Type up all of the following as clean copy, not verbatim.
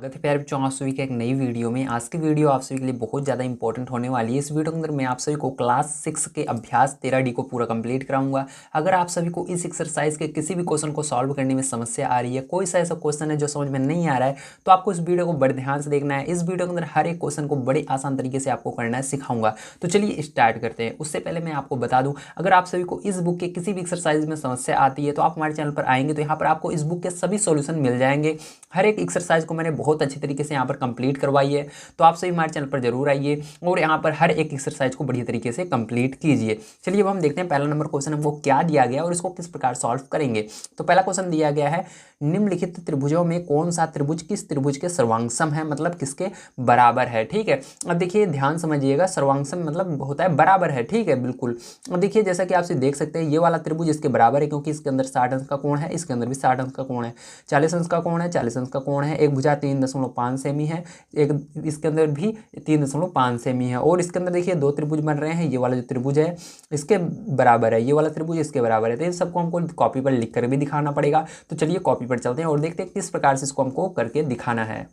स्वागत है प्यारे बच्चों, आप सभी के एक नई वीडियो में। आज की वीडियो आप सभी के लिए बहुत ज़्यादा इंपॉर्टेंट होने वाली है। इस वीडियो के अंदर मैं आप सभी को क्लास 6 के अभ्यास 13D को पूरा कंप्लीट कराऊंगा। अगर आप सभी को इस एक्सरसाइज के किसी भी क्वेश्चन को सॉल्व करने में समस्या आ रही है, कोई सा ऐसा क्वेश्चन है जो समझ में नहीं आ रहा है, तो आपको इस वीडियो को बड़े ध्यान से देखना है। इस वीडियो के अंदर हर एक क्वेश्चन को बड़े आसान तरीके से आपको करना है, सिखाऊंगा। तो चलिए स्टार्ट करते हैं। उससे पहले मैं आपको बता दूं, अगर आप सभी को इस बुक के किसी भी एक्सरसाइज में समस्या आती है तो आप हमारे चैनल पर आएंगे तो यहाँ पर आपको इस बुक के सभी सॉल्यूशन मिल जाएंगे। हर एक एक्सरसाइज को मैंने बहुत अच्छी तरीके से यहाँ पर कंप्लीट करवाई है, तो आप सभी हमारे चैनल पर जरूर आइए और यहाँ पर हर एक एक्सरसाइज को बढ़िया तरीके से कंप्लीट कीजिए। चलिए अब हम देखते हैं पहला नंबर क्वेश्चन हमको क्या दिया गया और इसको किस प्रकार सॉल्व करेंगे। तो पहला क्वेश्चन दिया गया है, निम्नलिखित त्रिभुजों में कौन सा त्रिभुज किस त्रिभुज के सर्वांगसम है, मतलब किसके बराबर है। ठीक है, अब देखिए ध्यान समझिएगा, सर्वांगसम मतलब होता है बराबर है। ठीक है, बिल्कुल। अब देखिए जैसा कि आप देख सकते हैं, ये वाला त्रिभुज इसके बराबर है क्योंकि इसके अंदर 60 अंश का कोण है, इसके अंदर भी 60 अंश का कोण है, 40 अंश का कोण है, 40 अंश का कोण है। एक भुजा 3.5 सेमी है, एक इसके अंदर भी 3.5 सेमी है। और इसके अंदर देखिए दो त्रिभुज बन रहे हैं, ये वाला जो त्रिभुज है इसके बराबर है, ये वाला त्रिभुज इसके बराबर है। तो इन सबको हमको कॉपी पर लिख कर भी दिखाना पड़ेगा। तो चलिए कॉपी पर चलते हैं और देखते हैं किस प्रकार से इसको हमको करके दिखाना है।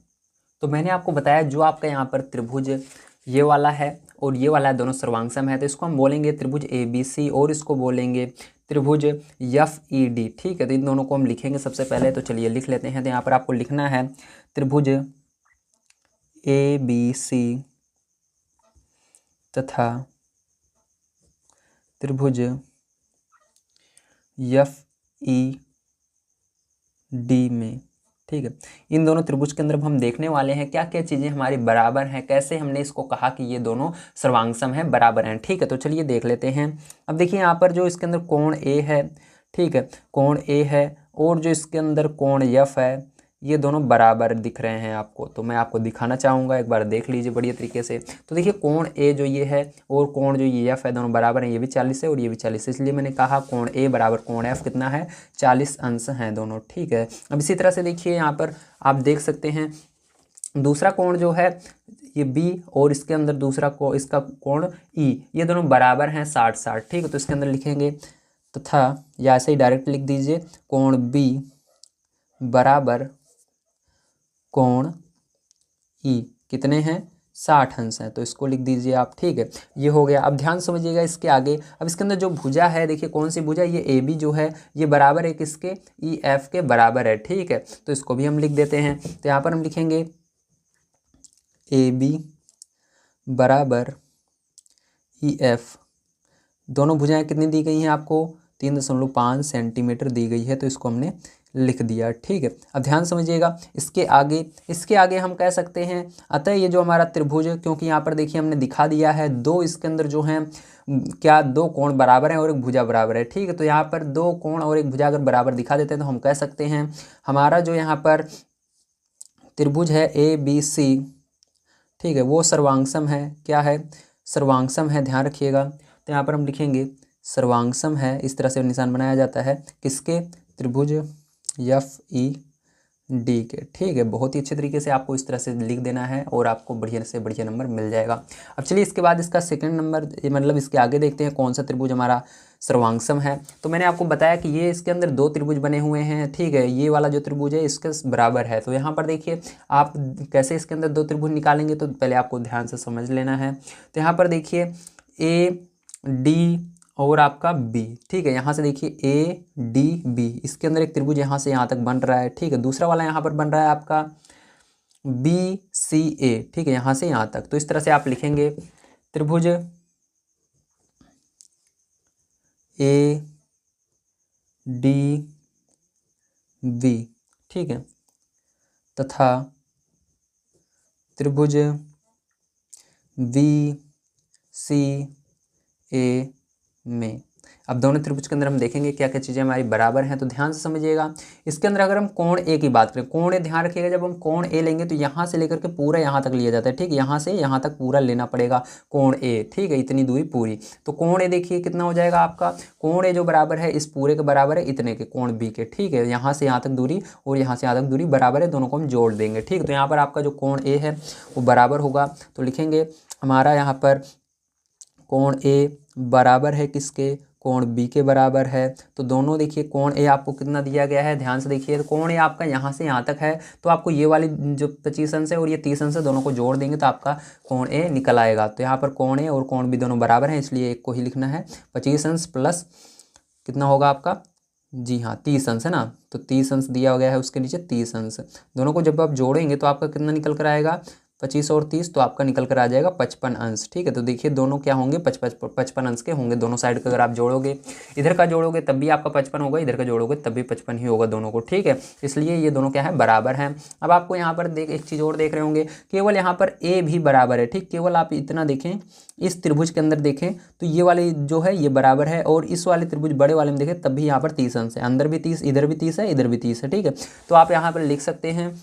तो मैंने आपको बताया जो आपका यहाँ पर त्रिभुज ये वाला है और ये वाला दोनों सर्वांगसम है, तो इसको हम बोलेंगे त्रिभुज ABC और इसको बोलेंगे त्रिभुज FED। ठीक है, तो इन दोनों को हम लिखेंगे सबसे पहले। तो चलिए लिख लेते हैं। तो यहाँ पर आपको लिखना है त्रिभुज ABC तथा त्रिभुज FED में। ठीक है, इन दोनों त्रिभुज के अंदर हम देखने वाले हैं क्या क्या चीज़ें हमारी बराबर हैं, कैसे हमने इसको कहा कि ये दोनों सर्वांगसम हैं, बराबर हैं। ठीक है, तो चलिए देख लेते हैं। अब देखिए यहाँ पर जो इसके अंदर कोण A है, ठीक है, कोण A है, और जो इसके अंदर कोण F है, ये दोनों बराबर दिख रहे हैं आपको। तो मैं आपको दिखाना चाहूँगा, एक बार देख लीजिए बढ़िया तरीके से। तो देखिए कोण A जो ये है और कोण जो ये F है, दोनों बराबर हैं। ये भी 40 है और ये भी 40 है, इसलिए मैंने कहा कोण A बराबर कोण F कितना है, 40 अंश हैं दोनों। ठीक है, अब इसी तरह से देखिए यहाँ पर आप देख सकते हैं दूसरा कोण जो है ये B और इसके अंदर दूसरा को इसका कोण E, ये दोनों बराबर हैं 60-60। ठीक है, तो इसके अंदर लिखेंगे तथा, या ऐसे ही डायरेक्ट लिख दीजिए, कोण B बराबर कोण E कितने हैं, 60 अंश हैं। तो इसको लिख दीजिए आप। ठीक है, ये हो गया। अब ध्यान समझिएगा इसके आगे। अब इसके अंदर जो भुजा है, देखिए कौन सी भुजा, ये AB जो है ये बराबर है किसके, EF के बराबर है। ठीक है, तो इसको भी हम लिख देते हैं। तो यहाँ पर हम लिखेंगे AB बराबर EF। दोनों भुजाएं कितनी दी गई हैं आपको, 3.5 सेंटीमीटर दी गई है, तो इसको हमने लिख दिया। ठीक है, अब ध्यान समझिएगा इसके आगे हम कह सकते हैं, अतः ये जो हमारा त्रिभुज, क्योंकि यहाँ पर देखिए हमने दिखा दिया है दो इसके अंदर जो हैं क्या, दो कोण बराबर हैं और एक भुजा बराबर है। ठीक है, तो यहाँ पर दो कोण और एक भुजा अगर बराबर दिखा देते हैं तो हम कह सकते हैं हमारा जो यहाँ पर त्रिभुज है ABC, ठीक है, वो सर्वांगसम है। क्या है, सर्वांगसम है, ध्यान रखिएगा। तो यहाँ पर हम लिखेंगे सर्वांगसम है, इस तरह से निशान बनाया जाता है किसके, त्रिभुज FED के। ठीक है, बहुत ही अच्छे तरीके से आपको इस तरह से लिख देना है और आपको बढ़िया से बढ़िया नंबर मिल जाएगा। अब चलिए इसके बाद इसका सेकंड नंबर, मतलब इसके आगे देखते हैं कौन सा त्रिभुज हमारा सर्वांगसम है। तो मैंने आपको बताया कि ये इसके अंदर दो त्रिभुज बने हुए हैं। ठीक है, ये वाला जो त्रिभुज है इसके बराबर है। तो यहाँ पर देखिए आप कैसे इसके अंदर दो त्रिभुज निकालेंगे, तो पहले आपको ध्यान से समझ लेना है। तो यहाँ पर देखिए AD और आपका B। ठीक है, यहाँ से देखिए ADB, इसके अंदर एक त्रिभुज यहाँ से यहाँ तक बन रहा है। ठीक है, दूसरा वाला यहाँ पर बन रहा है आपका BCA। ठीक है, यहाँ से यहाँ तक। तो इस तरह से आप लिखेंगे त्रिभुज ADB, ठीक है, तथा त्रिभुज BCA में। अब दोनों त्रिभुज के अंदर हम देखेंगे क्या क्या चीज़ें हमारी बराबर हैं। तो ध्यान से समझिएगा, इसके अंदर अगर हम कोण A की बात करें, कोण A ध्यान रखिएगा, जब हम कोण A लेंगे तो यहाँ से लेकर के पूरा यहाँ तक लिया जाता है। ठीक है, यहाँ से यहाँ तक पूरा लेना पड़ेगा कोण A। ठीक है, इतनी दूरी पूरी। तो कोण A देखिए कितना हो जाएगा आपका, कोण A जो बराबर है इस पूरे के बराबर है इतने के, कोण B के। ठीक है, यहाँ से यहाँ तक दूरी और यहाँ से यहाँ तक दूरी बराबर है, दोनों को हम जोड़ देंगे। ठीक है, तो यहाँ पर आपका जो कोण A है वो बराबर होगा। तो लिखेंगे हमारा यहाँ पर कोण A बराबर है किसके, कोण बी के बराबर है। तो दोनों देखिए कोण ए आपको कितना दिया गया है, ध्यान से देखिए। तो कोण ए आपका यहाँ से यहाँ तक है, तो आपको ये वाली जो 25 अंश है और ये 30 अंश है, दोनों को जोड़ देंगे तो आपका कोण ए निकल आएगा। तो यहाँ पर कोण ए और कोण बी दोनों बराबर हैं, इसलिए एक को ही लिखना है। 25 अंश प्लस कितना होगा आपका, जी हाँ 30 अंश है ना, तो 30 अंश दिया गया है, उसके नीचे 30 अंश। दोनों को जब आप जोड़ेंगे तो आपका कितना निकल कर आएगा, 25 और 30, तो आपका निकल कर आ जाएगा 55 अंश। ठीक है, तो देखिए दोनों क्या होंगे, 55 अंश के होंगे। दोनों साइड का अगर आप जोड़ोगे, इधर का जोड़ोगे तब भी आपका 55 होगा, इधर का जोड़ोगे तब भी 55 ही होगा दोनों को। ठीक है, इसलिए ये दोनों क्या है, बराबर हैं। अब आपको यहाँ पर एक चीज़ और देख रहे होंगे, केवल यहाँ पर ए भी बराबर है। ठीक, केवल आप इतना देखें, इस त्रिभुज के अंदर देखें तो ये वाले जो है ये बराबर है, और इस वाले त्रिभुज बड़े वाले में देखें तब भी यहाँ पर 30 अंश है, अंदर भी 30, इधर भी 30 है, इधर भी 30 है। ठीक है, तो आप यहाँ पर लिख सकते हैं।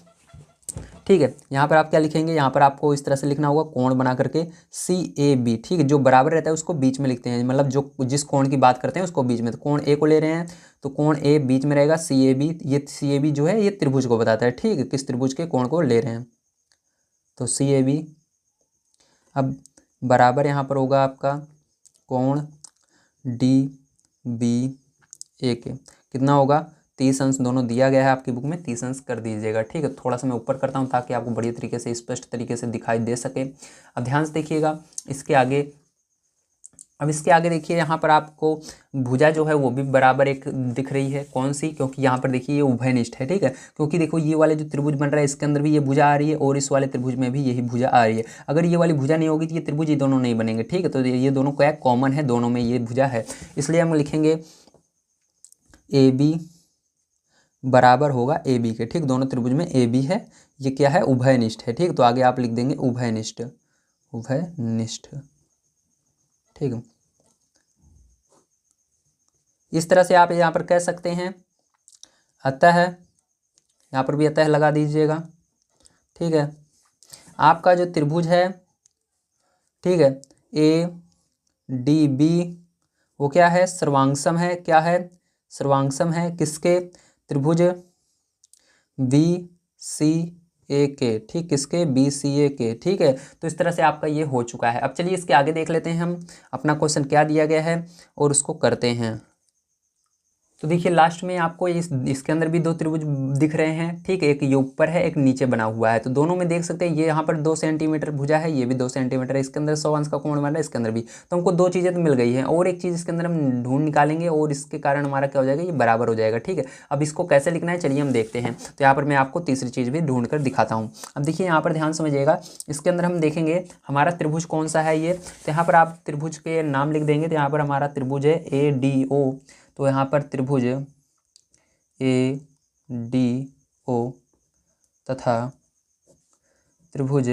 ठीक है, यहाँ पर आप क्या लिखेंगे, यहाँ पर आपको इस तरह से लिखना होगा, कोण बना करके CAB। ठीक है, जो बराबर रहता है उसको बीच में लिखते हैं, मतलब जो जिस कोण की बात करते हैं उसको बीच में। तो कोण ए को ले रहे हैं तो कोण ए बीच में रहेगा, CAB। ये CAB जो है ये त्रिभुज को बताता है। ठीक है, किस त्रिभुज के कोण को ले रहे हैं, तो CAB। अब बराबर यहाँ पर होगा आपका कोण DBA के, कितना होगा, 30 अंश। दोनों दिया गया है आपकी बुक में, 30 अंश कर दीजिएगा। ठीक है, थोड़ा सा मैं ऊपर करता हूँ ताकि आपको बढ़िया तरीके से, स्पष्ट तरीके से दिखाई दे सके। अब ध्यान से देखिएगा इसके आगे। अब इसके आगे देखिए, यहाँ पर आपको भुजा जो है वो भी बराबर एक दिख रही है। कौन सी, क्योंकि यहाँ पर देखिए ये उभयनिष्ठ है। ठीक है, क्योंकि देखो ये वाले जो त्रिभुज बन रहा है इसके अंदर भी ये भुजा आ रही है, और इस वाले त्रिभुज में भी यही भुजा आ रही है। अगर ये वाली भुजा नहीं होगी तो ये त्रिभुज, ये दोनों नहीं बनेंगे। ठीक है, तो ये दोनों क्या है, कॉमन है, दोनों में ये भुजा है, इसलिए हम लिखेंगे AB बराबर होगा AB के। ठीक, दोनों त्रिभुज में AB है, ये क्या है, उभयनिष्ठ है। ठीक, तो आगे आप लिख देंगे उभयनिष्ठ, उभयनिष्ठ। ठीक है, इस तरह से आप यहाँ पर कह सकते हैं। अतः, यहाँ पर भी अतः लगा दीजिएगा। ठीक है, आपका जो त्रिभुज है, ठीक है, ADB वो क्या है, सर्वांगसम है। क्या है, सर्वांगसम है किसके, त्रिभुज BCA के। ठीक, किसके, BCA के। ठीक है, तो इस तरह से आपका ये हो चुका है। अब चलिए इसके आगे देख लेते हैं हम, अपना क्वेश्चन क्या दिया गया है और उसको करते हैं। तो देखिए लास्ट में आपको इसके अंदर भी दो त्रिभुज दिख रहे हैं। ठीक है, एक ये ऊपर है, एक नीचे बना हुआ है। तो दोनों में देख सकते हैं, ये यहाँ पर 2 सेंटीमीटर भुजा है, ये भी 2 सेंटीमीटर है। इसके अंदर 100 अंश का कोण बन रहा है, इसके अंदर भी। तो हमको 2 चीज़ें तो मिल गई हैं, और एक चीज़ इसके अंदर हम ढूंढ निकालेंगे, और इसके कारण हमारा क्या हो जाएगा, ये बराबर हो जाएगा। ठीक है, अब इसको कैसे लिखना है चलिए हम देखते हैं। तो यहाँ पर मैं आपको तीसरी चीज़ भी ढूंढ कर दिखाता हूँ। अब देखिए यहाँ पर ध्यान समझिएगा, इसके अंदर हम देखेंगे हमारा त्रिभुज कौन सा है ये। तो यहाँ पर आप त्रिभुज के नाम लिख देंगे। तो यहाँ पर हमारा त्रिभुज है ADO। तो यहाँ पर त्रिभुज ADO तथा त्रिभुज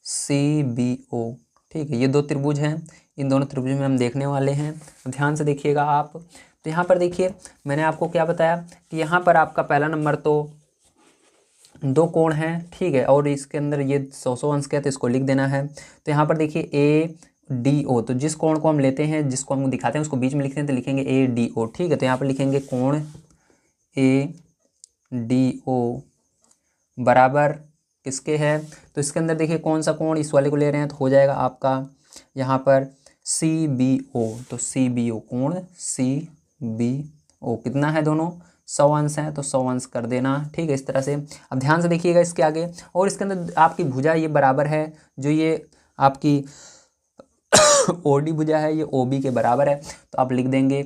CBO। ठीक है, ये 2 त्रिभुज हैं, इन दोनों त्रिभुज में हम देखने वाले हैं। ध्यान से देखिएगा आप। तो यहाँ पर देखिए मैंने आपको क्या बताया कि यहाँ पर आपका पहला नंबर तो 2 कोण हैं। ठीक है, और इसके अंदर ये 100 अंश का है, तो इसको लिख देना है। तो यहाँ पर देखिए ADO, तो जिस कोण को हम लेते हैं, जिसको हम दिखाते हैं उसको बीच में लिखते हैं, तो लिखेंगे ADO। ठीक है, तो यहाँ पर लिखेंगे कोण ADO बराबर किसके है। तो इसके अंदर देखिए कौन सा कोण, इस वाले को ले रहे हैं, तो हो जाएगा आपका यहाँ पर CBO। तो CBO, कोण CBO कितना है, दोनों 100 अंश हैं, तो 100 अंश कर देना। ठीक है, इस तरह से। अब ध्यान से देखिएगा इसके आगे, और इसके अंदर आपकी भुजा ये बराबर है, जो ये आपकी OD भुजा है, ये OB के बराबर है। तो आप लिख देंगे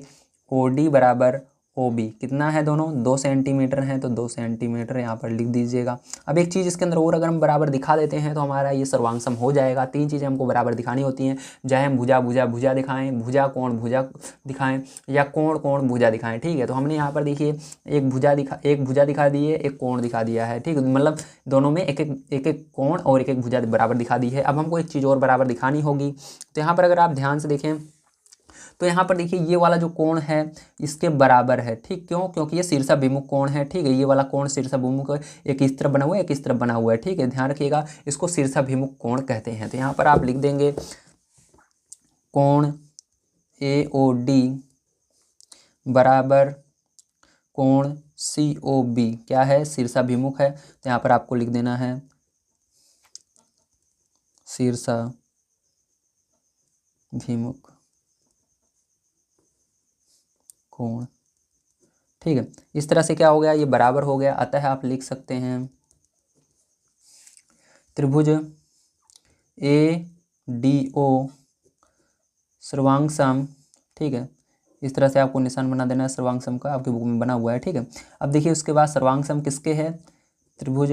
OD बराबर OB, कितना है, दोनों 2 सेंटीमीटर हैं, तो 2 सेंटीमीटर यहाँ पर लिख दीजिएगा। अब एक चीज़ इसके अंदर और अगर हम बराबर दिखा देते हैं तो हमारा ये सर्वांगसम हो जाएगा। 3 चीज़ें हमको बराबर दिखानी होती हैं, चाहे हम भुजा भुजा भुजा दिखाएं, भुजा कोण भुजा दिखाएं, या कोण कोण भुजा दिखाएं। ठीक है, तो हमने यहाँ पर देखिए एक भुजा दिखा दी है, एक कोण दिखा दिया है। ठीक है, मतलब दोनों में एक एक कोण और एक भुजा बराबर दिखा दी है। अब हमको एक चीज़ और बराबर दिखानी होगी। तो यहाँ पर अगर आप ध्यान से देखें तो यहाँ पर देखिए ये वाला जो कोण है इसके बराबर है। ठीक, क्यों, क्योंकि ये शीर्षाभिमुख कोण है। ठीक है, ये वाला कोण शीर्षाभिमुख है, एक इस तरफ बना हुआ है, एक इस तरफ बना हुआ है। ठीक है, ध्यान रखिएगा, इसको शीर्षाभिमुख कोण कहते हैं। तो यहाँ पर आप लिख देंगे कोण AOD बराबर कोण COB, क्या है, शीर्षाभिमुख है। तो यहाँ पर आपको लिख देना है शीर्षाभिमुख। कोण, ठीक है। इस तरह से क्या हो गया, ये बराबर हो गया। अतः आप लिख सकते हैं त्रिभुज ADO सर्वांगसम, ठीक है। इस तरह से आपको निशान बना देना है सर्वांगसम का, आपकी बुक में बना हुआ है, ठीक है। अब देखिए उसके बाद सर्वांगसम किसके है, त्रिभुज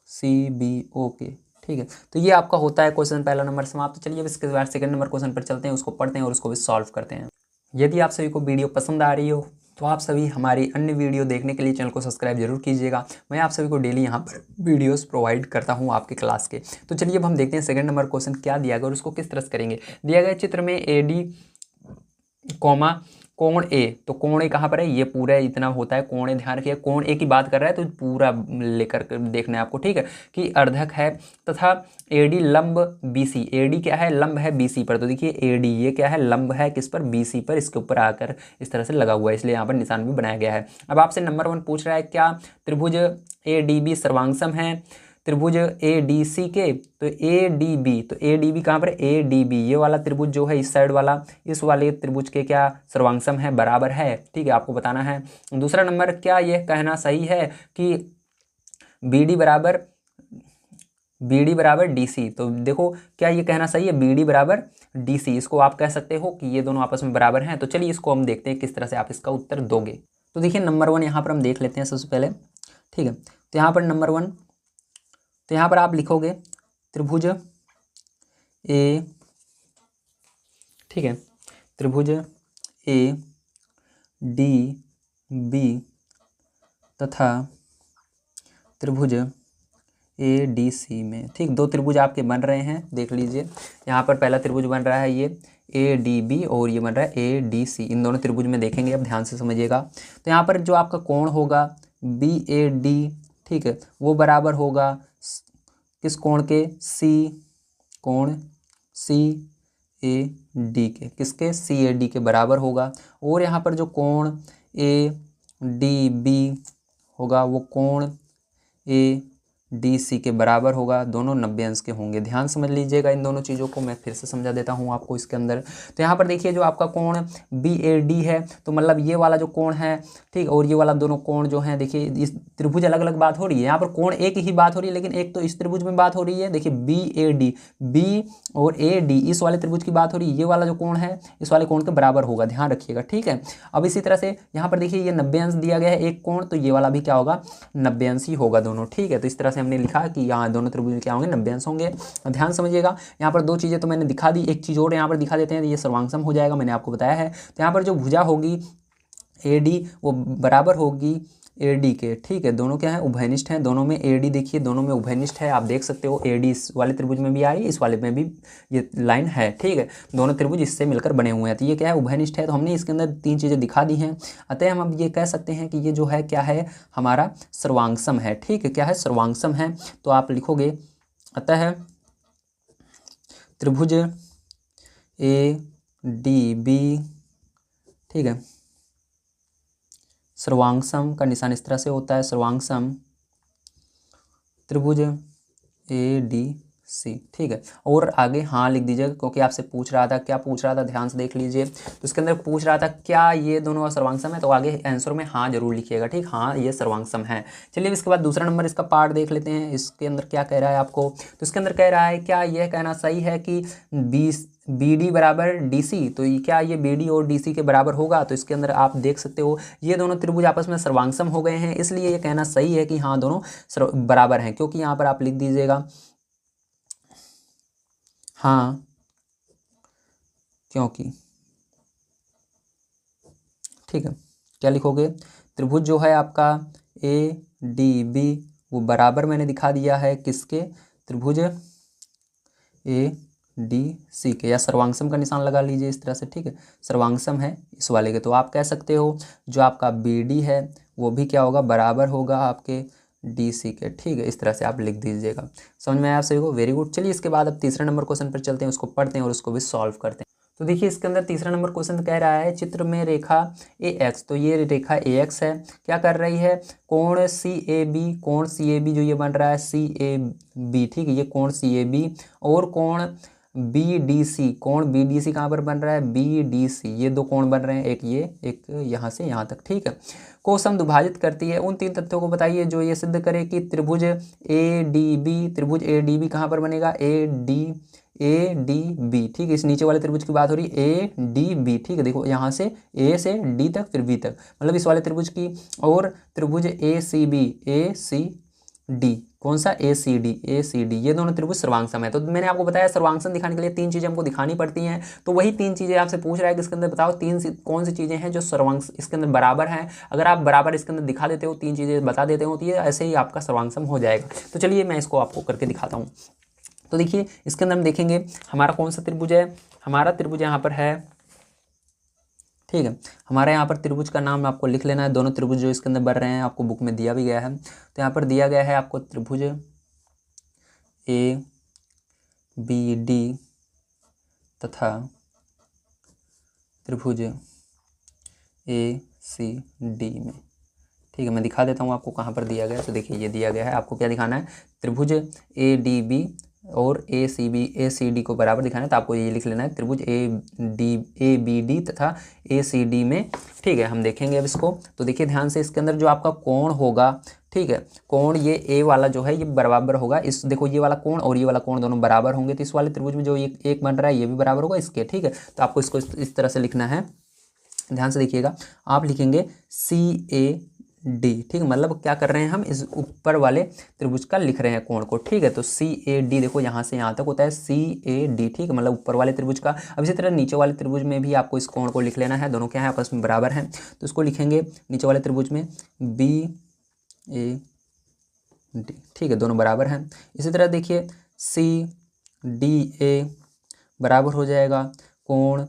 CBO के, ठीक है। तो ये आपका होता है क्वेश्चन पहला नंबर समाप्त। तो चलिए अब इसके बाद सेकंड नंबर क्वेश्चन पर चलते हैं, उसको पढ़ते हैं और उसको भी सॉल्व करते हैं। यदि आप सभी को वीडियो पसंद आ रही हो तो आप सभी हमारी अन्य वीडियो देखने के लिए चैनल को सब्सक्राइब जरूर कीजिएगा। मैं आप सभी को डेली यहाँ पर वीडियोस प्रोवाइड करता हूँ आपके क्लास के। तो चलिए अब हम देखते हैं सेकंड नंबर क्वेश्चन क्या दिया गया और उसको किस तरह से करेंगे। दिया गया चित्र में AD कोण A, तो कोण A कहाँ पर है, ये पूरा इतना होता है कोण A, ध्यान रखिए कोण A की बात कर रहा है तो पूरा लेकर देखना है आपको, ठीक है। कि अर्धक है तथा AD लंब BC, AD क्या है, लंब है BC पर। तो देखिए AD ये क्या है, लंब है किस पर, BC पर, इसके ऊपर आकर इस तरह से लगा हुआ है, इसलिए यहाँ पर निशान भी बनाया गया है। अब आपसे नंबर 1 पूछ रहा है क्या त्रिभुज ADB सर्वांगसम है त्रिभुज ADC के, तो ADB, तो ADB कहाँ पर, ADB ये वाला त्रिभुज जो है इस साइड वाला, इस वाले त्रिभुज के क्या सर्वांगसम है, बराबर है, ठीक है, आपको बताना है। दूसरा नंबर, क्या यह कहना सही है कि BD बराबर DC, तो देखो क्या ये कहना सही है, BD बराबर DC, इसको आप कह सकते हो कि ये दोनों आपस में बराबर हैं। तो चलिए इसको हम देखते हैं किस तरह से आप इसका उत्तर दोगे। तो देखिए नंबर 1 यहाँ पर हम देख लेते हैं सबसे पहले, ठीक है। तो यहाँ पर नंबर 1, तो यहाँ पर आप लिखोगे त्रिभुज A, ठीक है, त्रिभुज ADB तथा त्रिभुज ADC में, ठीक, दो त्रिभुज आपके बन रहे हैं, देख लीजिए। यहाँ पर पहला त्रिभुज बन रहा है ये ADB और ये बन रहा है ADC, इन दोनों त्रिभुज में देखेंगे, अब ध्यान से समझिएगा। तो यहाँ पर जो आपका कोण होगा BAD, ठीक है, वो बराबर होगा किस कोण के, कोण CAD के, किसके, CAD के बराबर होगा। और यहाँ पर जो कोण ADB होगा वो कोण ADC के बराबर होगा, दोनों 90 अंश के होंगे। ध्यान समझ लीजिएगा इन दोनों चीज़ों को, मैं फिर से समझा देता हूँ आपको इसके अंदर। तो यहाँ पर देखिए जो आपका कोण BAD है, तो मतलब ये वाला जो कोण है, ठीक, और ये वाला दोनों कोण जो हैं, देखिए इस त्रिभुज अलग अलग बात हो रही है, यहाँ पर कोण एक ही बात हो रही है, लेकिन एक तो इस त्रिभुज में बात हो रही है, देखिए BAD, B और AD इस वाले त्रिभुज की बात हो रही है, ये वाला जो कोण है इस वाले कोण के बराबर होगा, ध्यान रखिएगा, ठीक है। अब इसी तरह से यहाँ पर देखिए ये 90 अंश दिया गया है एक कोण, तो ये वाला भी क्या होगा, 90 अंश ही होगा दोनों, ठीक है। तो इस तरह से हमने लिखा कि यहाँ दोनों त्रिभुज में क्या होंगे, 90 अंश होंगे। ध्यान समझिएगा, यहाँ पर दो चीज़ें तो मैंने दिखा दी, एक चीज़ और यहाँ पर दिखा देते हैं, ये सर्वांगसम हो जाएगा, मैंने आपको बताया है। तो यहाँ पर जो भुजा होगी AD वो बराबर होगी AD के, ठीक है, दोनों क्या है, उभयनिष्ठ हैं, दोनों में AD देखिए दोनों में उभयनिष्ठ है, आप देख सकते हो AD इस वाले त्रिभुज में भी आ रही है, इस वाले में भी ये लाइन है, ठीक है, दोनों त्रिभुज इससे मिलकर बने हुए हैं, तो ये क्या है, उभयनिष्ठ है। तो हमने इसके अंदर 3 चीज़ें दिखा दी हैं, अतः हम अब ये कह सकते हैं कि ये जो है क्या है, हमारा सर्वांगसम है, ठीक है, क्या है, सर्वांगसम है। तो आप लिखोगे अतः त्रिभुज ADB, ठीक है, सर्वांगसम का निशान इस तरह से होता है, सर्वांगसम त्रिभुज ADC, ठीक है। और आगे हाँ लिख दीजिएगा, क्योंकि आपसे पूछ रहा था, क्या पूछ रहा था, ध्यान से देख लीजिए। तो इसके अंदर पूछ रहा था क्या ये दोनों सर्वांगसम है, तो आगे आंसर में हाँ जरूर लिखिएगा, ठीक, हाँ ये सर्वांगसम है। चलिए इसके बाद दूसरा नंबर इसका पार्ट देख लेते हैं, इसके अंदर क्या कह रहा है आपको। तो इसके अंदर कह रहा है क्या यह कहना सही है कि BD बराबर DC, तो क्या ये BD और DC के बराबर होगा। तो इसके अंदर आप देख सकते हो ये दोनों त्रिभुज आपस में सर्वांगसम हो गए हैं, इसलिए ये कहना सही है कि हाँ दोनों बराबर हैं, क्योंकि यहाँ पर आप लिख दीजिएगा हाँ क्योंकि, ठीक है, क्या लिखोगे, त्रिभुज जो है आपका ADB वो बराबर मैंने दिखा दिया है किसके, त्रिभुज ADC के, या सर्वांगसम का निशान लगा लीजिए इस तरह से, ठीक है, सर्वांगसम है इस वाले के। तो आप कह सकते हो जो आपका BD है वो भी क्या होगा, बराबर होगा आपके DC के, ठीक है, इस तरह से आप लिख दीजिएगा। समझ में आया आप सभी को, वेरी गुड। चलिए इसके बाद अब तीसरे नंबर क्वेश्चन पर चलते हैं, उसको पढ़ते हैं और उसको भी सॉल्व करते हैं। तो देखिए इसके अंदर तीसरा नंबर क्वेश्चन कह रहा है चित्र में रेखा AX, तो ये रेखा AX है, क्या कर रही है, कोण CAB जो ये बन रहा है CAB, ठीक है, ये कोण CAB और कोण बी डी सी, कोण बी डी सी कहाँ पर बन रहा है, बी डी सी, ये दो कोण बन रहे हैं, एक ये एक यहाँ से यहाँ तक, ठीक है, को समद्विभाजित करती है। उन तीन तथ्यों को बताइए जो ये सिद्ध करे कि त्रिभुज ए डी बी, त्रिभुज ए डी बी कहाँ पर बनेगा, ए डी बी, ठीक है, इस नीचे वाले त्रिभुज की बात हो रही है, ए डी बी, ठीक है, देखो यहाँ से ए से डी तक फिर बी तक, मतलब इस वाले त्रिभुज की, और त्रिभुज ए सी बी, ए सी डी, कौन सा, ए सी डी, ये दोनों त्रिभुज सर्वांगसम है। तो मैंने आपको बताया सर्वांगसम दिखाने के लिए तीन चीजें हमको दिखानी पड़ती हैं, तो वही तीन चीजें आपसे पूछ रहा है कि इसके अंदर बताओ कौन सी चीजें हैं जो सर्वांग इसके अंदर बराबर हैं। अगर आप बराबर इसके अंदर दिखा देते हो, तीन चीजें बता देते हो, तो ये ऐसे ही आपका सर्वांगसम हो जाएगा। तो चलिए मैं इसको आपको करके दिखाता हूँ। तो देखिए इसके अंदर हम देखेंगे हमारा कौन सा त्रिभुज है, हमारा त्रिभुज यहाँ पर है, ठीक है, हमारे यहाँ पर त्रिभुज का नाम आपको लिख लेना है। दोनों त्रिभुज जो इसके अंदर बन रहे हैं आपको बुक में दिया भी गया है। तो यहाँ पर दिया गया है आपको त्रिभुज ए बी डी तथा त्रिभुज ए सी डी में, ठीक है, मैं दिखा देता हूँ आपको कहाँ पर दिया गया है। तो देखिए ये दिया गया है, आपको क्या दिखाना है, त्रिभुज ए डी बी और ए सी डी को बराबर दिखाना है। तो आपको ये लिख लेना है त्रिभुज ए बी डी तथा ए सी डी में, ठीक है, हम देखेंगे अब इसको। तो देखिए ध्यान से, इसके अंदर जो आपका कोण होगा, ठीक है, कोण ये ए वाला जो है ये बराबर होगा, इस देखो ये वाला कोण और ये वाला कोण दोनों बराबर होंगे, तो इस वाले त्रिभुज में जो ये एक बन रहा है ये भी बराबर होगा इसके, ठीक है। तो आपको इसको इस तरह से लिखना है, ध्यान से देखिएगा, आप लिखेंगे सी ए डी, ठीक है, मतलब क्या कर रहे हैं हम, इस ऊपर वाले त्रिभुज का लिख रहे हैं कोण को, ठीक है। तो सी ए डी देखो यहाँ से यहाँ तक होता है सी ए डी, ठीक है, मतलब ऊपर वाले त्रिभुज का। अब इसी तरह नीचे वाले त्रिभुज में भी आपको इस कोण को लिख लेना है, दोनों क्या है आपस में बराबर हैं, तो इसको लिखेंगे नीचे वाले त्रिभुज में बी ए डी, ठीक है, दोनों बराबर हैं। इसी तरह देखिए सी डी ए बराबर हो जाएगा कोण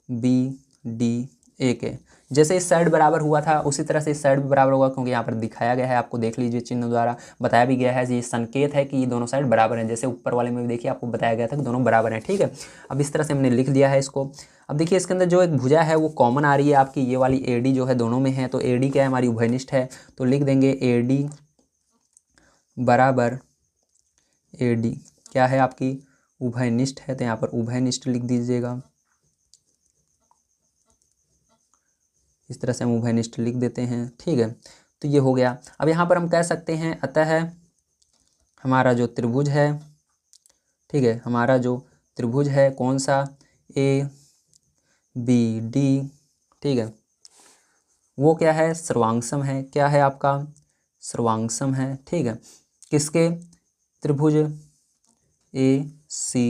बी डी ए के, जैसे इस साइड बराबर हुआ था उसी तरह से इस साइड भी बराबर होगा, क्योंकि यहाँ पर दिखाया गया है, आपको देख लीजिए चिन्ह द्वारा बताया भी गया है, ये संकेत है कि ये दोनों साइड बराबर हैं। जैसे ऊपर वाले में भी देखिए आपको बताया गया था कि दोनों बराबर हैं, ठीक है। अब इस तरह से हमने लिख दिया है इसको। अब देखिए इसके अंदर जो एक भुजा है वो कॉमन आ रही है आपकी, ये वाली ए डी जो है दोनों में है, तो ए डी क्या है, हमारी उभयनिष्ठ है, तो लिख देंगे ए डी बराबर ए डी क्या है आपकी, उभयनिष्ठ है, तो यहाँ पर उभयनिष्ठ लिख दीजिएगा, इस तरह से हम उभयनिष्ठ लिख देते हैं, ठीक है। तो ये हो गया। अब यहाँ पर हम कह सकते हैं अतः हमारा जो त्रिभुज है, ठीक है, हमारा जो त्रिभुज है कौन सा, ए बी डी, ठीक है, वो क्या है, सर्वांगसम है, क्या है आपका, सर्वांगसम है, ठीक है, किसके, त्रिभुज ए सी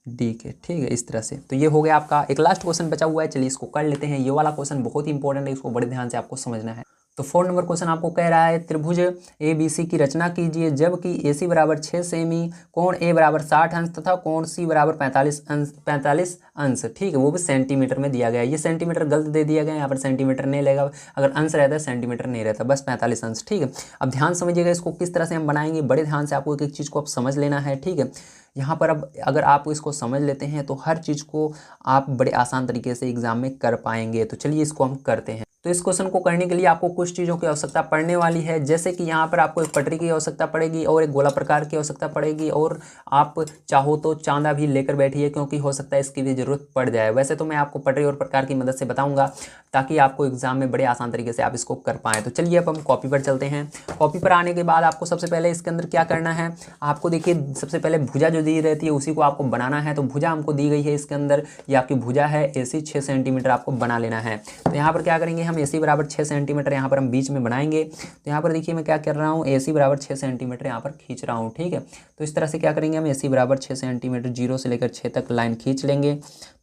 डी के, ठीक है, इस तरह से। तो ये हो गया आपका। एक लास्ट क्वेश्चन बचा हुआ है, चलिए इसको कर लेते हैं। ये वाला क्वेश्चन बहुत ही इंपॉर्टेंट है, इसको बड़े ध्यान से आपको समझना है। तो 4 नंबर क्वेश्चन आपको कह रहा है त्रिभुज ए बी सी की रचना कीजिए जबकि ए सी बराबर 6 सेमी, कोण ए बराबर 60 अंश तथा कोण सी बराबर 45 अंश, ठीक है, वो भी सेंटीमीटर में दिया गया है। ये सेंटीमीटर गलत दे दिया गया है, यहाँ पर सेंटीमीटर नहीं लेगा, अगर अंश रहता है सेंटीमीटर नहीं रहता, बस 45 अंश, ठीक है। अब ध्यान समझिएगा इसको किस तरह से हम बनाएंगे, बड़े ध्यान से आपको एक एक चीज़ को आप समझ लेना है, ठीक है। यहाँ पर अब अगर आप इसको समझ लेते हैं तो हर चीज़ को आप बड़े आसान तरीके से एग्जाम में कर पाएंगे। तो चलिए इसको हम करते हैं। तो इस क्वेश्चन को करने के लिए आपको कुछ चीज़ों की आवश्यकता पड़ने वाली है, जैसे कि यहाँ पर आपको एक पटरी की आवश्यकता पड़ेगी और एक गोला प्रकार की आवश्यकता पड़ेगी, और आप चाहो तो चांदा भी लेकर बैठिए क्योंकि हो सकता है इसकी भी ज़रूरत पड़ जाए। वैसे तो मैं आपको पटरी और प्रकार की मदद से बताऊँगा ताकि आपको एग्जाम में बड़े आसान तरीके से आप इसको कर पाएँ। तो चलिए अब हम कॉपी पर चलते हैं। कॉपी पर आने के बाद आपको सबसे पहले इसके अंदर क्या करना है, आपको देखिए सबसे पहले भुजा जो दी रहती है उसी को आपको बनाना है। तो भुजा हमको दी गई है इसके अंदर, ये आपकी भुजा है, AC 6 सेंटीमीटर आपको बना लेना है। तो यहाँ पर क्या करेंगे हम, AC बराबर 6 सेंटीमीटर यहाँ पर हम बीच में बनाएंगे। तो यहाँ पर देखिए मैं क्या कर रहा हूँ, AC बराबर 6 सेंटीमीटर यहाँ पर खींच रहा हूँ, ठीक है। तो इस तरह से क्या करेंगे हम, AC बराबर 6 सेंटीमीटर 0 से लेकर 6 तक लाइन खींच लेंगे।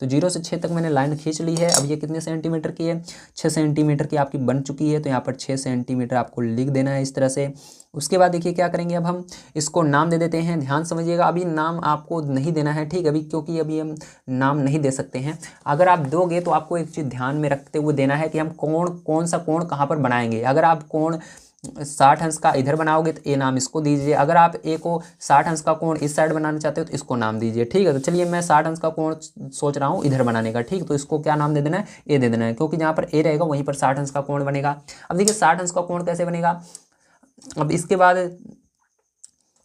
तो 0 से 6 तक मैंने लाइन खींच ली है। अब ये कितने सेंटीमीटर की है, 6 सेंटीमीटर की आपकी बन चुकी है। तो यहाँ पर 6 सेंटीमीटर आपको लिख देना है इस तरह से। उसके बाद देखिए क्या करेंगे, अब हम इसको नाम दे देते हैं। ध्यान समझिएगा, अभी नाम आपको नहीं देना है, ठीक है, अभी क्योंकि अभी हम नाम नहीं दे सकते हैं। अगर आप दोगे तो आपको एक चीज़ ध्यान में रखते हुए देना है कि हम कौन सा कोण कहाँ पर बनाएंगे। अगर आप कोण 60 अंश का इधर बनाओगे तो ए नाम इसको दीजिए, अगर आप ए को 60 अंश का कोण इस साइड बनाना चाहते हो तो इसको नाम दीजिए, ठीक है। तो चलिए मैं 60 अंश का कोण सोच रहा हूँ इधर बनाने का, ठीक है, तो इसको क्या नाम दे देना है, ए दे देना है, क्योंकि जहाँ पर ए रहेगा वहीं पर 60 अंश का कोण बनेगा। अब देखिए 60 अंश का कोण कैसे बनेगा, अब इसके बाद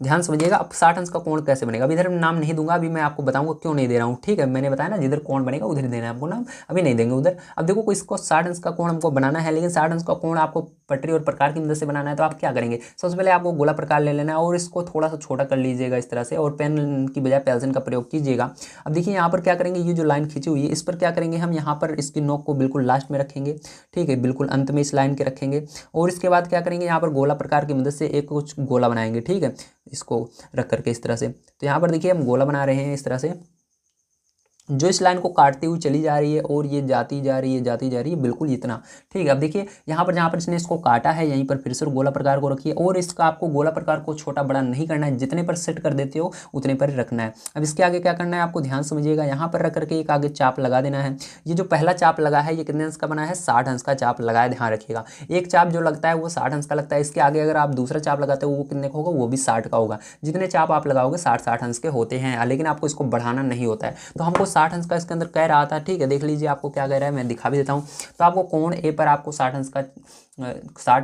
ध्यान समझिएगा। अब 60 अंश का कोण कैसे बनेगा, अभी इधर नाम नहीं दूंगा, अभी मैं आपको बताऊंगा क्यों नहीं दे रहा हूँ, ठीक है। मैंने बताया ना जिधर कोण बनेगा उधर ही देना है आपको नाम, अभी नहीं देंगे उधर। अब देखो इसको 60 अंश का कोण हमको बनाना है, लेकिन 60 अंश का कोण आपको पटरी और प्रकार की मदद से बनाना है। तो आप क्या करेंगे, सबसे पहले आपको गोला प्रकार ले लेना है और इसको थोड़ा सा छोटा कर लीजिएगा इस तरह से, और पेन की बजाय पेंसिल का प्रयोग कीजिएगा। अब देखिए यहाँ पर क्या करेंगे, ये जो लाइन खींची हुई है इस पर क्या करेंगे हम, यहाँ पर इसकी नोक को बिल्कुल लास्ट में रखेंगे, ठीक है, बिल्कुल अंत में इस लाइन के रखेंगे। और इसके बाद क्या करेंगे, यहाँ पर गोला प्रकार की मदद से एक कुछ गोला बनाएंगे, ठीक है, इसको रख करके इस तरह से। तो यहाँ पर देखिए हम गोला बना रहे हैं इस तरह से, जो इस लाइन को काटती हुई चली जा रही है और ये जाती जा रही है, जाती जा रही है, बिल्कुल इतना, ठीक है। अब देखिए यहाँ पर जहाँ पर इसने इसको काटा है यहीं पर फिर से गोला प्रकार को रखिए, और इसका आपको गोला प्रकार को छोटा बड़ा नहीं करना है, जितने पर सेट कर देते हो उतने पर रखना है। अब इसके आगे क्या करना है आपको, ध्यान समझिएगा, यहाँ पर रख करके एक आगे चाप लगा देना है। ये जो पहला चाप लगा है ये कितने अंश का बना है, 60 अंश का चाप लगाया, ध्यान रखिएगा। एक चाप जो लगता है वो 60 अंश का लगता है, इसके आगे अगर आप दूसरा चाप लगाते हो वो कितने का होगा, वो भी 60 का होगा। जितने चाप आप लगाओगे 60 अंश के होते हैं, लेकिन आपको इसको बढ़ाना नहीं होता है। तो हमको 60 अंश का इसके अंदर कह रहा था, ठीक है, देख लीजिए आपको क्या कह रहा है, मैं दिखा भी देता हूँ। तो आपको कोण ए पर आपको 60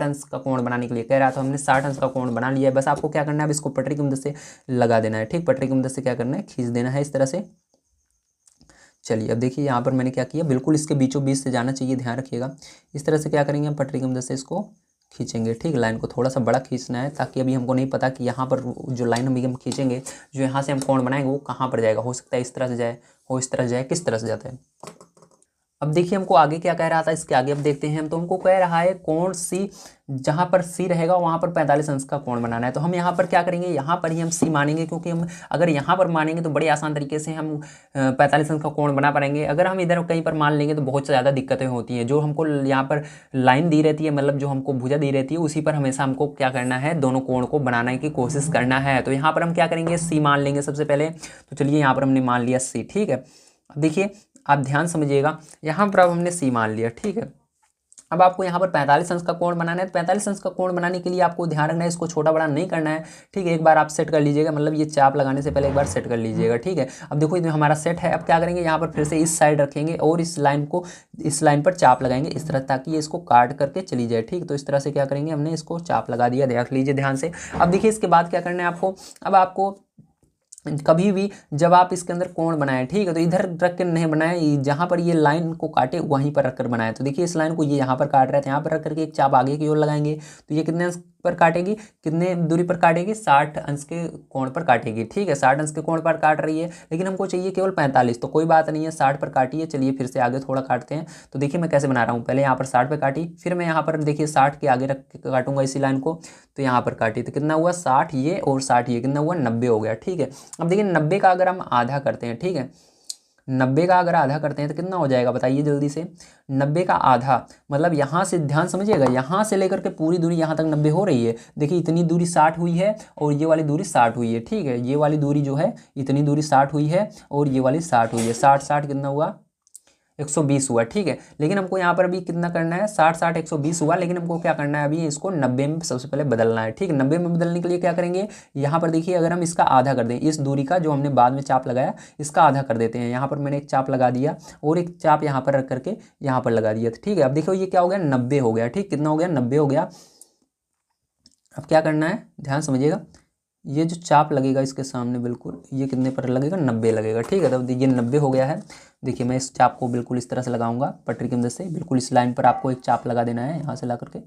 अंश का कोण बनाने के लिए कह रहा था, हमने 60 अंश का कोण बना लिया है। बस आपको क्या करना है, अब इसको पटरी की मदद से लगा देना है, ठीक, पटरी की मदद से क्या करना है, खींच देना है इस तरह से। चलिए अब देखिए यहाँ पर मैंने क्या किया, बिल्कुल इसके बीचों बीच से जाना चाहिए, ध्यान रखिएगा। इस तरह से क्या करेंगे हम, पटरी की मदद से इसको खींचेंगे, ठीक, लाइन को थोड़ा सा बड़ा खींचना है, ताकि अभी हमको नहीं पता कि यहाँ पर जो लाइन हम खींचेंगे, जो यहाँ से हम कोण बनाएंगे वो कहाँ पर जाएगा। हो सकता है इस तरह से जाए, हो इस तरह से जाए, किस तरह से जाता है। अब देखिए हमको आगे क्या कह रहा था, इसके आगे अब देखते हैं हम। तो हमको कह रहा है कोण सी, जहाँ पर सी रहेगा वहाँ पर 45 अंश का कोण बनाना है। तो हम यहाँ पर क्या करेंगे, यहाँ पर ही हम सी मानेंगे, क्योंकि हम अगर यहाँ पर मानेंगे तो बड़े आसान तरीके से हम 45 अंश का कोण बना पाएंगे। अगर हम इधर कहीं पर मान लेंगे तो बहुत ज़्यादा दिक्कतें होती हैं। जो हमको यहाँ पर लाइन दी रहती है, मतलब जो हमको भुजा दी रहती है, उसी पर हमेशा हमको क्या करना है, दोनों कोण को बनाने की कोशिश करना है। तो यहाँ पर हम क्या करेंगे, सी मान लेंगे सबसे पहले। तो चलिए यहाँ पर हमने मान लिया सी, ठीक है। अब देखिए आप ध्यान समझिएगा, यहाँ पर अब हमने सी मान लिया, ठीक है। अब आपको यहाँ पर 45 अंश का कोण बनाना है। तो 45 अंश का कोण बनाने के लिए आपको ध्यान रखना है, इसको छोटा बड़ा नहीं करना है, ठीक है। एक बार आप सेट कर लीजिएगा, मतलब ये चाप लगाने से पहले एक बार सेट कर लीजिएगा, ठीक है। अब देखो ये हमारा सेट है। अब क्या करेंगे, यहाँ पर फिर से इस साइड रखेंगे और इस लाइन को, इस लाइन पर चाप लगाएंगे इस तरह, ताकि ये इसको काट करके चली जाए, ठीक। तो इस तरह से क्या करेंगे, हमने इसको चाप लगा दिया, देख लीजिए ध्यान से। अब देखिए इसके बाद क्या करना है आपको, अब आपको कभी भी जब आप इसके अंदर कोण बनाए, ठीक है, तो इधर रख कर नहीं बनाए, जहाँ पर ये लाइन को काटे वहीं पर रखकर बनाए। तो देखिए इस लाइन को ये यहाँ पर काट रहे थे, यहाँ पर रख करके एक चाप आगे की ओर लगाएंगे, तो ये कितने अंश पर काटेगी, कितने दूरी पर काटेगी, 60 अंश के कोण पर काटेगी, ठीक है। 60 अंश के कोण पर काट रही है, लेकिन हमको चाहिए केवल 45। तो कोई बात नहीं है, 60 पर काटिए। चलिए फिर से आगे थोड़ा काटते हैं। तो देखिए मैं कैसे बना रहा हूँ, पहले यहाँ पर 60 पर काटी, फिर मैं यहाँ पर देखिए 60 के आगे रख के काटूंगा इसी लाइन को। तो यहाँ पर काटी तो कितना हुआ, 60 ये और 60 ये, कितना हुआ, 90 हो गया, ठीक है। अब देखिए 90 का अगर हम आधा करते हैं, ठीक है, 90 का अगर आधा करते हैं तो कितना हो जाएगा बताइए जल्दी से। 90 का आधा मतलब यहाँ से, ध्यान समझिएगा, यहाँ से लेकर के पूरी दूरी यहाँ तक 90 हो रही है। देखिए इतनी दूरी 60 हुई है और ये वाली दूरी 60 हुई है, ठीक है। ये वाली दूरी जो है, इतनी दूरी 60 हुई है और ये वाली 60 हुई है। 60 60 कितना हुआ, 120 हुआ, ठीक है। लेकिन हमको यहाँ पर अभी कितना करना है, 60 60 120 हुआ, लेकिन हमको क्या करना है, अभी इसको 90 में सबसे पहले बदलना है, ठीक है। 90 में बदलने के लिए क्या करेंगे, यहाँ पर देखिए अगर हम इसका आधा कर दें, इस दूरी का जो हमने बाद में चाप लगाया इसका आधा कर देते हैं। यहाँ पर मैंने एक चाप लगा दिया और एक चाप यहाँ पर रख करके यहाँ पर लगा दिया, ठीक है। अब देखो ये क्या हो गया, 90 हो गया, ठीक, कितना हो गया, 90 हो गया। अब क्या करना है, ध्यान समझिएगा, ये जो चाप लगेगा इसके सामने बिल्कुल, ये कितने पर लगेगा, 90 लगेगा, ठीक है। तब ये 90 हो गया है। देखिए मैं इस चाप को बिल्कुल इस तरह से लगाऊंगा पटरी की मदद से, बिल्कुल इस लाइन पर आपको एक चाप लगा देना है यहाँ से ला करके,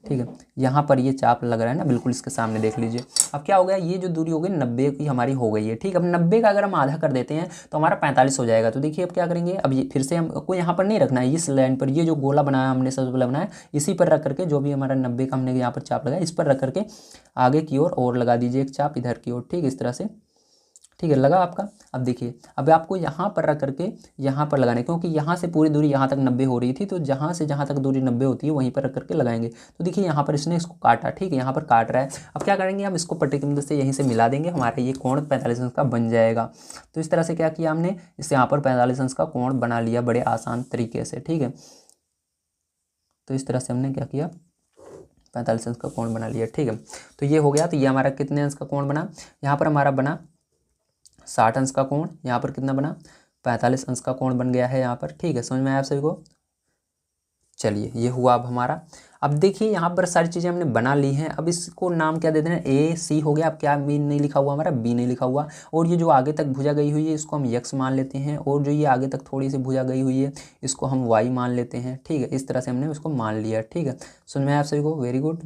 ठीक है। यहाँ पर ये चाप लग रहा है ना, बिल्कुल इसके सामने, देख लीजिए। अब क्या हो गया, ये जो दूरी हो गई 90 की हमारी हो गई है, ठीक। अब 90 का अगर हम आधा कर देते हैं तो हमारा 45 हो जाएगा। तो देखिए अब क्या करेंगे, अब ये फिर से हमको यहाँ पर नहीं रखना है, इस लाइन पर ये जो गोला बनाया हमने सबसे पहले बनाया, इसी पर रख करके जो भी हमारा 90 का हमने यहाँ पर चाप लगाया, इस पर रख करके आगे की ओर और लगा दीजिए एक चाप इधर की ओर, ठीक, इस तरह से, ठीक है, लगा आपका। अब देखिए अब आपको यहाँ पर रख करके यहाँ पर लगाना है, क्योंकि यहाँ से पूरी दूरी यहाँ तक 90 हो रही थी, तो जहाँ से जहाँ तक दूरी 90 होती है वहीं पर रख करके लगाएंगे। तो देखिए यहाँ पर इसने इसको काटा, ठीक है, यहाँ पर काट रहा है। अब क्या करेंगे, हम इसको पट्टी की मदद से यहीं से मिला देंगे, हमारा ये कोण 45 अंश का बन जाएगा। तो इस तरह से क्या किया हमने, इससे यहाँ पर 45 अंश का कोण बना लिया बड़े आसान तरीके से, ठीक है। तो इस तरह से हमने क्या किया, 45 अंश का कोण बना लिया, ठीक है। तो ये हो गया। तो ये हमारा कितने अंश का कोण बना, यहाँ पर हमारा बना 60 अंश का कोण, यहाँ पर कितना बना, 45 अंश का कोण बन गया है यहाँ पर, ठीक है। समझ में आया आप सभी को। चलिए ये हुआ अब हमारा। अब देखिए यहाँ पर सारी चीज़ें हमने बना ली हैं। अब इसको नाम क्या दे देना, ए सी हो गया। अब क्या बी नहीं लिखा हुआ हमारा, बी नहीं लिखा हुआ। और ये जो आगे तक भुजा गई हुई है इसको हम यक्स मान लेते हैं, और जो ये आगे तक थोड़ी सी भुजा गई हुई है इसको हम वाई मान लेते हैं। ठीक है, इस तरह से हमने उसको मान लिया। ठीक है, सुन में आप सभी को, वेरी गुड।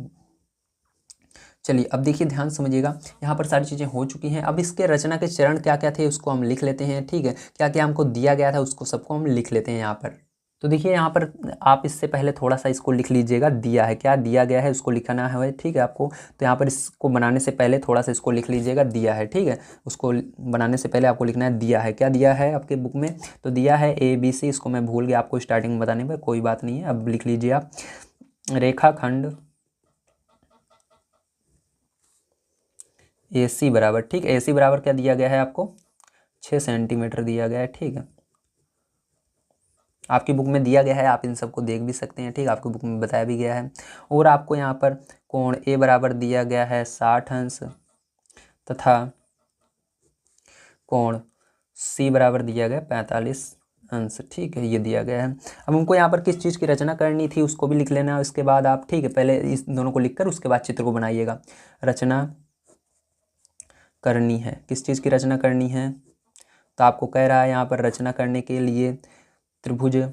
चलिए अब देखिए ध्यान समझिएगा, यहाँ पर सारी चीज़ें हो चुकी हैं। अब इसके रचना के चरण क्या क्या थे उसको हम लिख लेते हैं। ठीक है, क्या क्या हमको दिया गया था उसको सबको हम लिख लेते हैं यहाँ पर। तो देखिए यहाँ पर आप इससे पहले थोड़ा सा इसको लिख लीजिएगा, दिया है, क्या दिया गया है उसको लिखना है। ठीक है आपको, तो यहाँ पर इसको बनाने से पहले थोड़ा सा इसको लिख लीजिएगा, दिया है। ठीक है, उसको बनाने से पहले आपको लिखना है दिया है। क्या दिया है आपके बुक में, तो दिया है ABC। इसको मैं भूल गया आपको स्टार्टिंग में बताने पर, कोई बात नहीं है, अब लिख लीजिए आप। रेखाखंड AC बराबर, ठीक है, AC बराबर क्या दिया गया है आपको, 6 सेंटीमीटर दिया गया है। ठीक है, आपकी बुक में दिया गया है, आप इन सबको देख भी सकते हैं। ठीक है, आपकी बुक में बताया भी गया है। और आपको यहाँ पर कोण A बराबर दिया गया है 60 अंश, तथा कोण C बराबर दिया गया 45 अंश। ठीक है, ये दिया गया है। अब हमको यहाँ पर किस चीज़ की रचना करनी थी उसको भी लिख लेना है उसके बाद आप। ठीक है, पहले इस दोनों को लिखकर उसके बाद चित्र को बनाइएगा। रचना करनी है, किस चीज़ की रचना करनी है, तो आपको कह रहा है यहाँ पर रचना करने के लिए त्रिभुज ABC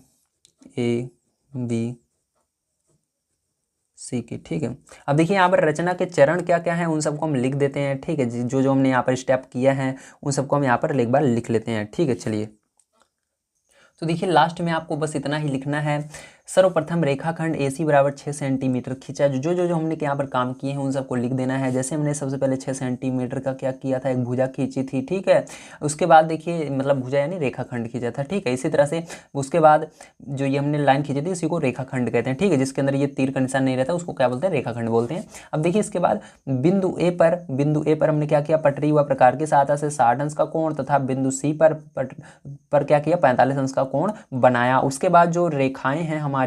की। ठीक है, अब देखिए यहाँ पर रचना के चरण क्या क्या हैं उन सबको हम लिख देते हैं। ठीक है, जो जो हमने यहाँ पर स्टेप किया है उन सबको हम यहाँ पर एक बार लिख लेते हैं। ठीक है, चलिए तो देखिए लास्ट में आपको बस इतना ही लिखना है। सर्वप्रथम रेखाखंड AC बराबर 6 सेंटीमीटर खींचा। जो हमने यहाँ पर काम किए हैं उन सबको लिख देना है। जैसे हमने सबसे पहले 6 सेंटीमीटर का क्या किया था, एक भुजा खींची थी। ठीक है, उसके बाद देखिए मतलब भुजा यानी रेखाखंड खींचा था। ठीक है, इसी तरह से उसके बाद जो ये हमने लाइन खींची थी इसी को रेखाखंड कहते हैं। ठीक है, जिसके अंदर ये तीर का निशान नहीं रहता उसको क्या बोलते हैं, रेखाखंड बोलते हैं। अब देखिए इसके बाद बिंदु ए पर हमने क्या किया, पटरी व प्रकार की सहायता से 60 अंश का कोण तथा बिंदु C पर क्या किया, 45 अंश का कोण बनाया। उसके बाद जो रेखाएं हैं हमारी,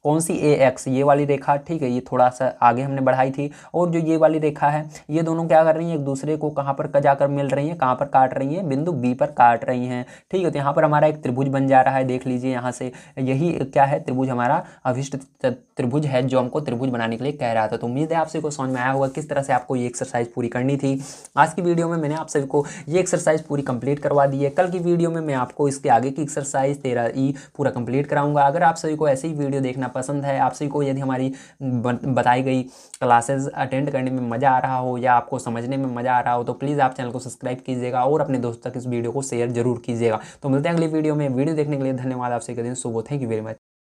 कौन सी, AX, ये वाली रेखा। ठीक है, ये थोड़ा सा आगे हमने बढ़ाई थी। और जो ये वाली रेखा है ये दोनों क्या कर रही हैं, एक दूसरे को कहाँ पर जाकर मिल रही हैं, कहाँ पर काट रही हैं, बिंदु B पर काट रही हैं। ठीक है, तो यहाँ पर हमारा एक त्रिभुज बन जा रहा है, देख लीजिए यहाँ से। यही क्या है, त्रिभुज हमारा अभिष्ट त्रिभुज है जो हमको त्रिभुज बनाने के लिए कह रहा था। तो उम्मीद है आप सभी को समझ में आया होगा किस तरह से आपको ये एक्सरसाइज पूरी करनी थी। आज की वीडियो में मैंने आप सभी को ये एक्सरसाइज पूरी कंप्लीट करवा दी है। कल की वीडियो में मैं आपको इसके आगे की एक्सरसाइज 13E पूरा कंप्लीट कराऊंगा। अगर आप सभी को ऐसी ही वीडियो देखना पसंद है, आप सभी को यदि हमारी बताई गई क्लासेस अटेंड करने में मज़ा आ रहा हो या आपको समझने में मज़ा आ रहा हो, तो प्लीज़ आप चैनल को सब्सक्राइब कीजिएगा और अपने दोस्तों तक इस वीडियो को शेयर जरूर कीजिएगा। तो मिलते हैं अगली वीडियो में। वीडियो देखने के लिए धन्यवाद। आपसे कहते हैं सुबह, थैंक यू वेरी मच।